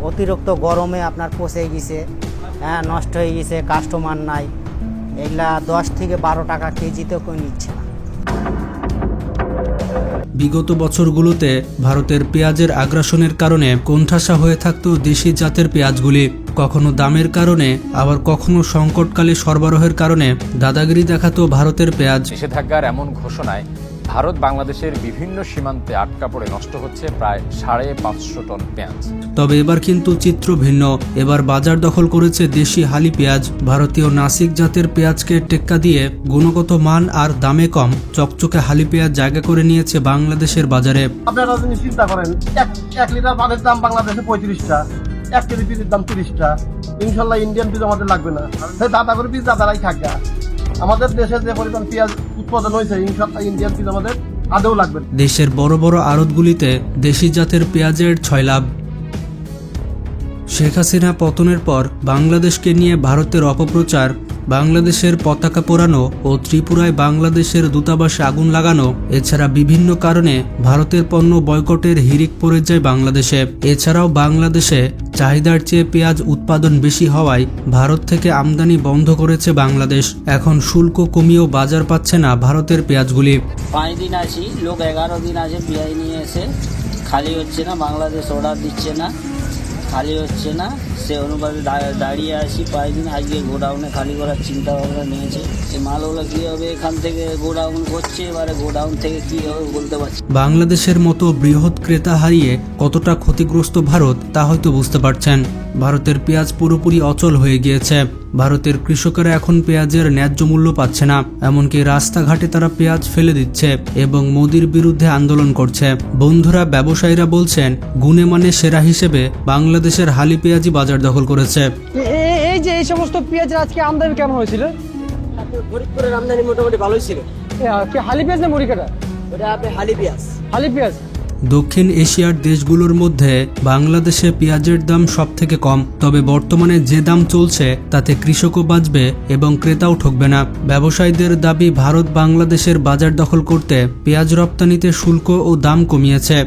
অতিরিক্ত গরমে আপনার পচে গেছে, হ্যাঁ, নষ্ট হয়ে গেছে, কাস্টমার নাই, এগুলা 10 থেকে 12 টাকা কেজিতেও কেউ নিচ্ছে না। বিগত বছরগুলোতে ভারতের পেঁয়াজের আগ্রাসনের কারণে কোণঠাসা হয়ে থাকত দেশি জাতের পেঁয়াজগুলি, কখনো দামের কারণে, আবার কখনো সংকটকালে সরবরাহের কারণে দাদাগিরি দেখাতো ভারতের পেঁয়াজ। নিষেধাজ্ঞার এমন ঘোষণায় ভারত বাংলাদেশের বিভিন্ন সীমান্তে আটকা পড়ে নষ্ট হচ্ছে প্রায় 550 টন পেঁয়াজ। তবে এবার কিন্তু চিত্র ভিন্ন। এবার বাজার দখল করেছে দেশি হালি পেঁয়াজ। ভারতীয় নাসিক জাতের পেঁয়াজকে টেক্কা দিয়ে গুণগত মান আর দামে কম চকচকে হালি পেঁয়াজ জায়গা করে নিয়েছে বাংলাদেশের বাজারে। আপনারা যদি চিন্তা করেন, এক লিটার পানের দাম বাংলাদেশে 35টা, 1 কেজি পিসের দাম 30টা। ইনশাল্লাহ ইন্ডিয়ান পিস আমাদের লাগবে না, দাদা করে পিস দাদারাই থাকবে। আমাদের দেশে যে পরিমাণ পেঁয়াজ উৎপাদন হয়েছে, ইনশাল্লাহ ইন্ডিয়ান পিস আমাদের আদৌ লাগবে। দেশের বড় বড় আড়তগুলিতে দেশি জাতের পেঁয়াজের ছয়লাভ। শেখ হাসিনা পতনের পর বাংলাদেশকে নিয়ে ভারতের অপপ্রচার, বাংলাদেশের পতাকা পোড়ানো ও ত্রিপুরায় বাংলাদেশের দূতাবাসে আগুন লাগানো, এছাড়া বিভিন্ন কারণে ভারতের পণ্য বয়কটের হিড়িক পড়ে যায় বাংলাদেশে। এছাড়াও বাংলাদেশে চাহিদার চেয়ে পেঁয়াজ উৎপাদন বেশি হওয়ায় ভারত থেকে আমদানি বন্ধ করেছে বাংলাদেশ। এখন শুল্ক কমিয়েও বাজার পাচ্ছে না ভারতের পেঁয়াজগুলি। 5 দিন আছি, লোক 11 দিন আছে পেঁয়াজ নিয়ে এসে, খালি হচ্ছে না, বাংলাদেশ অর্ডার দিচ্ছে না, খালি হচ্ছে না, সে অনুপাতে দাঁড়িয়ে আছি 5 দিন। আজকে গোডাউনে খালি করার চিন্তা ভাবনা নিয়েছে। এই মালগুলো কী হবে, এখান থেকে গোডাউন করছে, এবারে গোডাউন থেকে কী হবে বলতে পারছি। বাংলাদেশের মতো বৃহৎ ক্রেতা হারিয়ে কতটা ক্ষতিগ্রস্ত ভারত তা হয়তো বুঝতে পারছেন। ভারতের পেঁয়াজ পুরোপুরি অচল হয়ে গিয়েছে। ভারতের কৃষকেরা এখন পেঁয়াজের ন্যায্য মূল্য পাচ্ছে না, এমনকি রাস্তাঘাটে তারা পেঁয়াজ ফেলে দিচ্ছে এবং মোদির বিরুদ্ধে আন্দোলন করছে। বন্ধুরা, ব্যবসায়ীরা বলছেন গুণে মানে সেরা হিসেবে বাংলাদেশের হালি পেঁয়াজই বাজার দখল করেছে। এই যে এই সমস্ত পেঁয়াজের আজকে আমদানি কেমন হয়েছিল? ফরিদপুরের আমদানি মোটামুটি ভালোই ছিল। কি হালি পেঁয়াজ না মুড়িকাটা? ওটা আপনি হালি পেঁয়াজ। হালি পেঁয়াজ। দক্ষিণ এশিয়ার দেশগুলোর মধ্যে বাংলাদেশে পেঁয়াজের দাম সব থেকে কম। তবে বর্তমানে যে দাম চলছে তাতে কৃষকও বাঁচবে এবং ক্রেতাও ঠকবে না। ব্যবসায়ীদের দাবি, ভারত বাংলাদেশের বাজার দখল করতে পেঁয়াজ রপ্তানিতে শুল্ক ও দাম কমিয়েছে।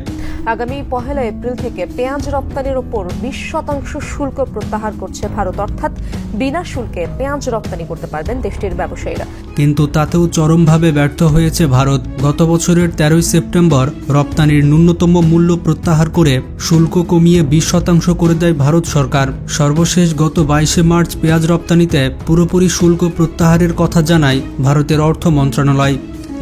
আগামী 1 এপ্রিল থেকে পেঁয়াজ রপ্তানির ওপর 20% শুল্ক প্রত্যাহার করছে ভারত, অর্থাৎ বিনা শুল্কে পেঁয়াজ রপ্তানি করতে পারবেন দেশটির ব্যবসায়ীরা। কিন্তু তাতেও চরমভাবে ব্যর্থ হয়েছে ভারত। গত বছরের 13 সেপ্টেম্বর রপ্তানির ন্যূনতম মূল্য প্রত্যাহার করে শুল্ক কমিয়ে 20% করে দেয় ভারত সরকার। সর্বশেষ গত 22 মার্চ পেঁয়াজ রপ্তানিতে পুরোপুরি শুল্ক প্রত্যাহারের কথা জানায় ভারতের অর্থ মন্ত্রণালয়,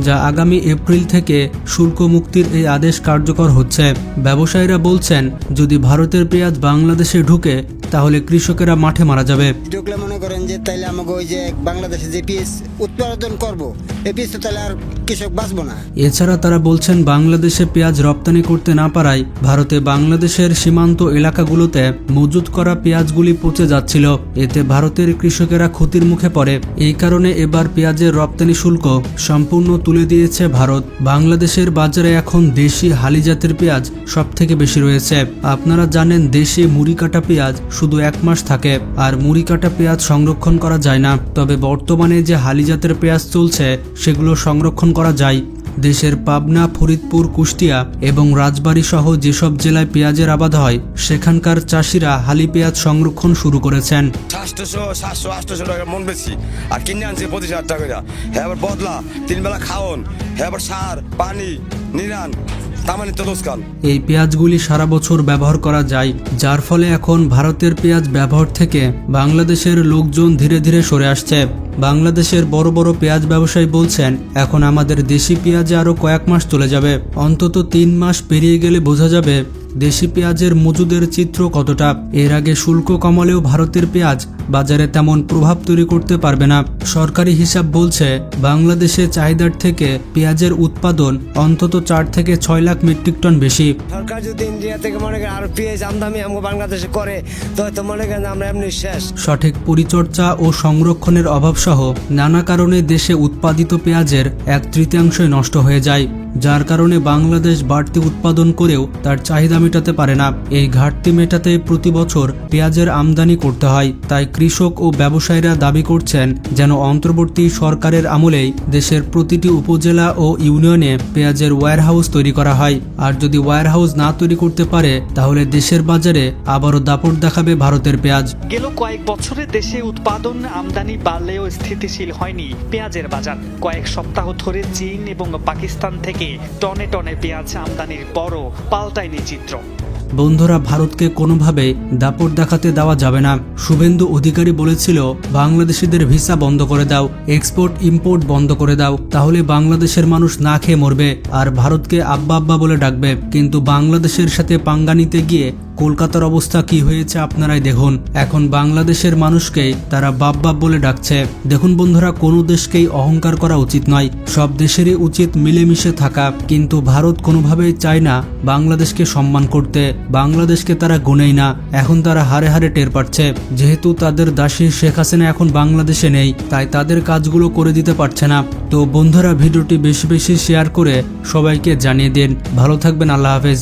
যা আগামী এপ্রিল থেকে শুল্ক মুক্তির এই আদেশ কার্যকর হচ্ছে। ব্যবসায়ীরা বলছেন, যদি ভারতের পেঁয়াজ বাংলাদেশে ঢুকে তাহলে কৃষকেরা মাঠে মারা যাবে। ঢুকলে মনে করেন যে তাইলে আমাকে ওই যে বাংলাদেশে যে পেঁয়াজ উৎপাদন করব, এই পেঁয়াজ তো তাহলে আর কৃষক বাঁচবো না। এছাড়া তারা বলছেন, বাংলাদেশে পেঁয়াজ রপ্তানি করতে না পারায় ভারতে বাংলাদেশের সীমান্ত এলাকাগুলোতে মজুত করা পেঁয়াজগুলি পচে যাচ্ছিল। এতে ভারতের কৃষকেরা ক্ষতির মুখে পড়ে। এই কারণে এবার পেঁয়াজের রপ্তানি শুল্ক সম্পূর্ণ তুলে দিয়েছে ভারত। বাংলাদেশের বাজারে এখন দেশি হালি জাতের পেঁয়াজ সব থেকে বেশি রয়েছে। আপনারা জানেন, দেশি মুড়ি কাটা পেঁয়াজ শুধু 1 মাস থাকে, আর মুড়ি কাটা পেঁয়াজ সংরক্ষণ করা যায় না। তবে বর্তমানে যে হালি জাতের পেঁয়াজ চলছে সেগুলো সংরক্ষণ করা যায়। দেশের পাবনা, ফরিদপুর, কুষ্টিয়া এবং রাজবাড়ী সহ যেসব জেলায় পেঁয়াজের আবাদ হয় সেখানকার চাষিরা হালি পেঁয়াজ সংরক্ষণ শুরু করেছেন। 700-800 টাকা মন বেশি, আর কিনে আনছে 25,000 টাকা। হ্যাঁ, আবার বদলা 3 বেলা খাওন, হ্যাঁ, আবার সার পানি নিরান। এই পেঁয়াজগুলি সারা বছর ব্যবহার করা যায়, যার ফলে এখন ভারতের পেঁয়াজ ব্যবহার থেকে বাংলাদেশের লোকজন ধীরে ধীরে সরে আসছে। বাংলাদেশের বড় বড় পেঁয়াজ ব্যবসায়ী বলছেন, এখন আমাদের দেশি পেঁয়াজে আরো কয়েক মাস চলে যাবে, অন্তত 3 মাস পেরিয়ে গেলে বোঝা যাবে দেশি পেঁয়াজের মজুদের চিত্র কতটা। এর আগে শুল্ক কমালেও ভারতের পেঁয়াজ বাজারে তেমন প্রভাব তৈরি করতে পারবে না। সরকারি হিসাব বলছে, বাংলাদেশে চাহিদার থেকে পেঁয়াজের উৎপাদন অন্তত 4 থেকে 6 লাখ মেট্রিক টন বেশি। সরকার যদি ইন্ডিয়া থেকে মনে করেন আর পেঁয়াজ আমদানি আমাকে বাংলাদেশে করে, তো মনে করেন আমরা এমনি শেষ। সঠিক পরিচর্যা ও সংরক্ষণের অভাব সহ নানা কারণে দেশে উৎপাদিত পেঁয়াজের 1/3 নষ্ট হয়ে যায়, যার কারণে বাংলাদেশ বাড়তি উৎপাদন করেও তার চাহিদা মেটাতে পারে না। এই ঘাটতি মেটাতে প্রতি বছর পেঁয়াজের আমদানি করতে হয়। তাই কৃষক ও ব্যবসায়ীরা দাবি করছেন যেন অন্তর্বর্তী সরকারের আমলেই দেশের প্রতিটি উপজেলা ও ইউনিয়নে পেঁয়াজের ওয়্যারহাউস তৈরি করা হয়। আর যদি ওয়্যারহাউস না তৈরি করতে পারে তাহলে দেশের বাজারে আবারও দাপট দেখাবে ভারতের পেঁয়াজ। গেল কয়েক বছরে দেশে উৎপাদন আমদানি বাড়লেও স্থিতিশীল হয়নি পেঁয়াজের বাজার। কয়েক সপ্তাহ ধরে চীন এবং পাকিস্তান থেকে টনে টনে পেঁয়াজ আমদানির পরও পাল্টায়নি চিত্র। বন্ধুরা, ভারতকে কোনোভাবে দাপট দেখাতে দেওয়া যাবে না। শুভেন্দু অধিকারী বলেছিল বাংলাদেশিদের ভিসা বন্ধ করে দাও, এক্সপোর্ট ইম্পোর্ট বন্ধ করে দাও, তাহলে বাংলাদেশের মানুষ না খেয়ে মরবে আর ভারতকে আব্বা আব্বা বলে ডাকবে। কিন্তু বাংলাদেশের সাথে পাঙ্গা নিতে গিয়ে কলকাতার অবস্থা কি হয়েছে আপনারাই দেখুন। এখন বাংলাদেশের মানুষকেই তারা বাপ বাপ বলে ডাকছে। দেখুন বন্ধুরা, কোনো দেশকেই অহংকার করা উচিত নয়, সব দেশেরই উচিত মিলেমিশে থাকা। কিন্তু ভারত কোনোভাবেই চায় না বাংলাদেশকে সম্মান করতে। বাংলাদেশকে তারা গুনেই না। এখন তারা হারে হারে টের পাচ্ছে, যেহেতু তাদের দাসী শেখ হাসিনা এখন বাংলাদেশে নেই, তাই তাদের কাজগুলো করে দিতে পারছে না। তো বন্ধুরা, ভিডিওটি বেশি বেশি শেয়ার করে সবাইকে জানিয়ে দিন। ভালো থাকবেন, আল্লাহ হাফেজ।